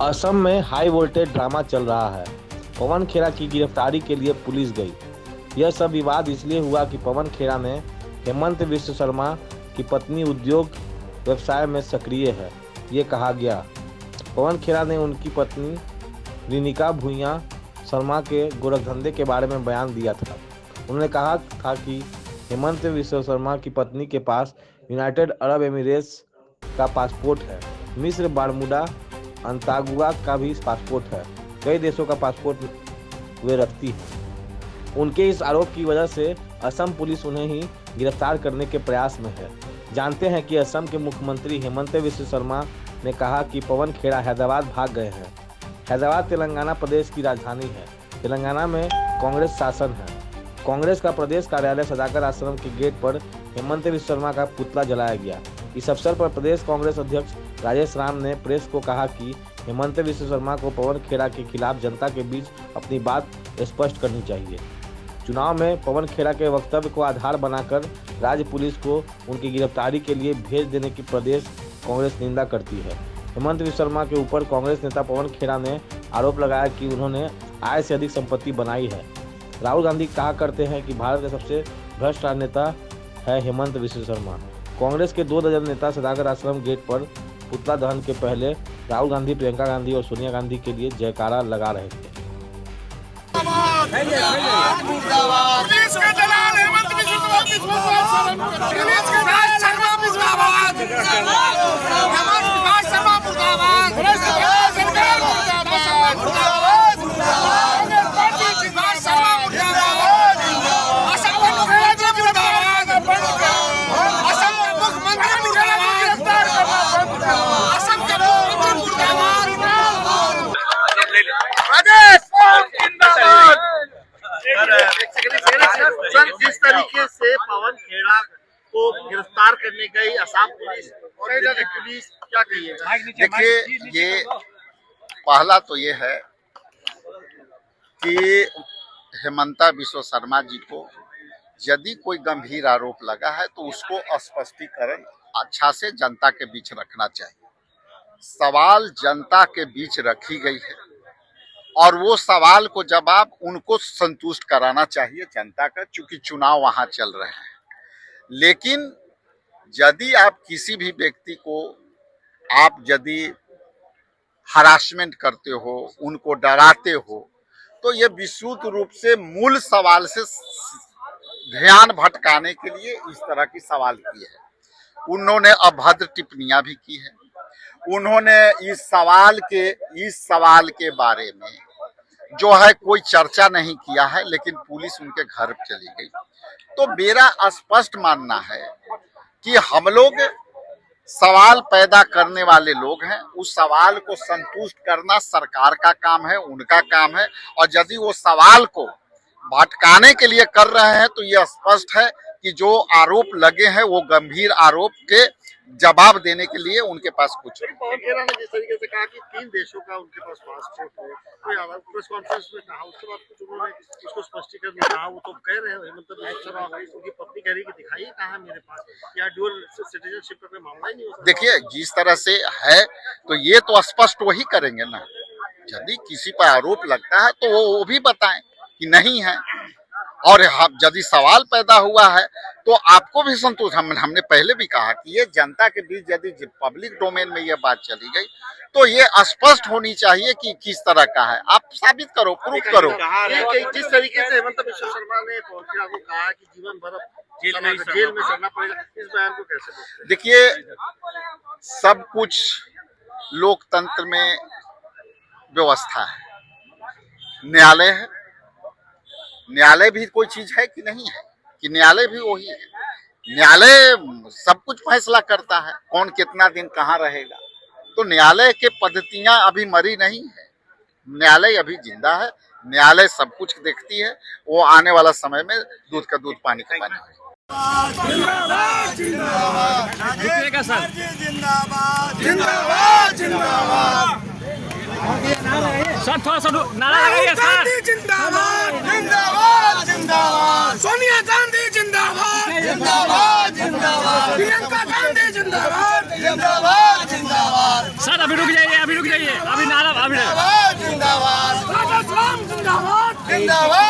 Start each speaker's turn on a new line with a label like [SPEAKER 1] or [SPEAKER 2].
[SPEAKER 1] असम में high voltage drama चल रहा है। पवन खेड़ा की गिरफ्तारी के लिए पुलिस गई। यह सब विवाद इसलिए हुआ कि पवन खेड़ा ने हेमंत विश्व शर्मा की पत्नी उद्योग व्यवसाय में सक्रिय है, ये कहा गया। पवन खेड़ा ने उनकी पत्नी रिनिका भूइयां शर्मा के गोरखधंधे के बारे में बयान दिया था। उन्होंने कहा था कि हेमंत विश्व शर्मा की पत्नी के पास यूनाइटेड अरब एमिरेट्स का पासपोर्ट है, मिस्र, बारमूडा, अंतागुआ का भी पासपोर्ट है। कई देशों का पासपोर्ट वे रखती हैं। उनके इस आरोप की वजह से असम पुलिस उन्हें ही गिरफ्तार करने के प्रयास में है। जानते हैं कि असम के मुख्यमंत्री हेमंत विश्व शर्मा ने कहा कि पवन खेड़ा हैदराबाद भाग गए हैं। हैदराबाद तेलंगाना प्रदेश की राजधानी है। तेलंगाना में कांग्रेस शासन है। कांग्रेस का प्रदेश कार्यालय सदाकत आश्रम के गेट पर हेमंत विश्व शर्मा का पुतला जलाया गया। इस अवसर पर प्रदेश कांग्रेस अध्यक्ष राजेश राम ने प्रेस को कहा कि हेमंत विश्व शर्मा को पवन खेड़ा के खिलाफ जनता के बीच अपनी बात स्पष्ट करनी चाहिए। चुनाव में पवन खेड़ा के वक्तव्य को आधार बनाकर राज्य पुलिस को उनकी गिरफ्तारी के लिए भेज देने की प्रदेश कांग्रेस निंदा करती है। हेमंत विश्व शर्मा के ऊपर कांग्रेस नेता पवन खेड़ा ने आरोप लगाया कि उन्होंने आय से अधिक संपत्ति बनाई है। राहुल गांधी कहा करते हैं कि भारत का सबसे भ्रष्ट राजनेता है हेमंत विश्व शर्मा। कांग्रेस के 2 दर्जन नेता सदाकत आश्रम गेट पर पुतला दहन के पहले राहुल गांधी, प्रियंका गांधी और सोनिया गांधी के लिए जयकारा लगा रहे थे।
[SPEAKER 2] सर, जिस तरीके से पवन खेड़ा को गिरफ्तार करने गई असम पुलिस और दिल्ली पुलिस, क्या कहिएगा?
[SPEAKER 3] देखिए, ये पहला तो ये है कि हेमंता विश्व शर्मा जी को यदि कोई गंभीर आरोप लगा है तो उसको स्पष्टीकरण अच्छा से जनता के बीच रखना चाहिए। सवाल जनता के बीच रखी गई है और वो सवाल को जवाब उनको संतुष्ट कराना चाहिए जनता का, चूंकि चुनाव वहां चल रहे हैं। लेकिन यदि आप किसी भी व्यक्ति को आप यदि हरासमेंट करते हो, उनको डराते हो, तो ये विशुद्ध रूप से मूल सवाल से ध्यान भटकाने के लिए इस तरह की सवाल की है। उन्होंने अभद्र टिप्पणियां भी की है। उन्होंने इस सवाल के बारे में जो है कोई चर्चा नहीं किया है, लेकिन पुलिस उनके घर चली गई। तो मेरा स्पष्ट मानना है कि हम लोग सवाल पैदा करने वाले लोग हैं। उस सवाल को संतुष्ट करना सरकार का काम है, उनका काम है। और यदि वो सवाल को भटकाने के लिए कर रहे हैं तो ये स्पष्ट है कि जो आरोप लगे हैं वो गंभीर आरोप के जवाब देने के लिए उनके पास कुछ नहीं।
[SPEAKER 2] पवन खेड़ा ने जिस तरीके से कहा कि 3 देशों का उनके पास पासपोर्ट है, प्रेस कॉन्फ्रेंस में कहा, उसके बाद कुछ उन्होंने उसको स्पष्टीकरण नहीं कहा। वो तो कह रहे हैं हेमंत विश्व शर्मा, उनकी पत्नी कह रही कि दिखाइए कहाँ मेरे पास, या ड्यूअल सिटीजनशिप का कोई मामला ही नहीं हो सकता।
[SPEAKER 3] देखिए, जिस तरह से है तो ये तो स्पष्ट वही करेंगे ना। यदि किसी पर आरोप लगता है तो वो भी बताएं कि नहीं है। और यदि सवाल पैदा हुआ है तो आपको भी संतोष, हमने पहले भी कहा कि ये जनता के बीच यदि पब्लिक डोमेन में ये बात चली गई तो ये स्पष्ट होनी चाहिए कि किस तरह का है। आप साबित करो, प्रूफ करो।
[SPEAKER 2] जिस तरीके से हेमंत विश्व शर्मा ने पवन खेड़ा को कहा कि जीवन भर जेल में सड़ना पड़ेगा, इस बयान को कैसे देखते हैं?
[SPEAKER 3] देखिए, सब कुछ लोकतंत्र में व्यवस्था है। न्यायालय है, न्यायालय भी कोई चीज है कि नहीं है, कि न्यायालय भी वही है। न्यायालय सब कुछ फैसला करता है, कौन कितना दिन कहाँ रहेगा। तो न्यायालय के पद्धतियां अभी मरी नहीं है, न्यायालय अभी जिंदा है। न्यायालय सब कुछ देखती है। वो आने वाला समय में दूध का दूध, पानी का पानी।
[SPEAKER 4] जिंदाबाद जिंदाबाद जिंदाबाद जिंदाबाद।
[SPEAKER 5] सर थोड़ा सा नारा लगाइए सर।
[SPEAKER 4] जिंदाबाद जिंदाबाद जिंदाबाद। सोनिया गांधी जिंदाबाद जिंदाबाद जिंदाबाद। प्रियंका गांधी जिंदाबाद जिंदाबाद जिंदाबाद।
[SPEAKER 5] सर अभी रुक जाइए, अभी नारा
[SPEAKER 4] जिंदाबाद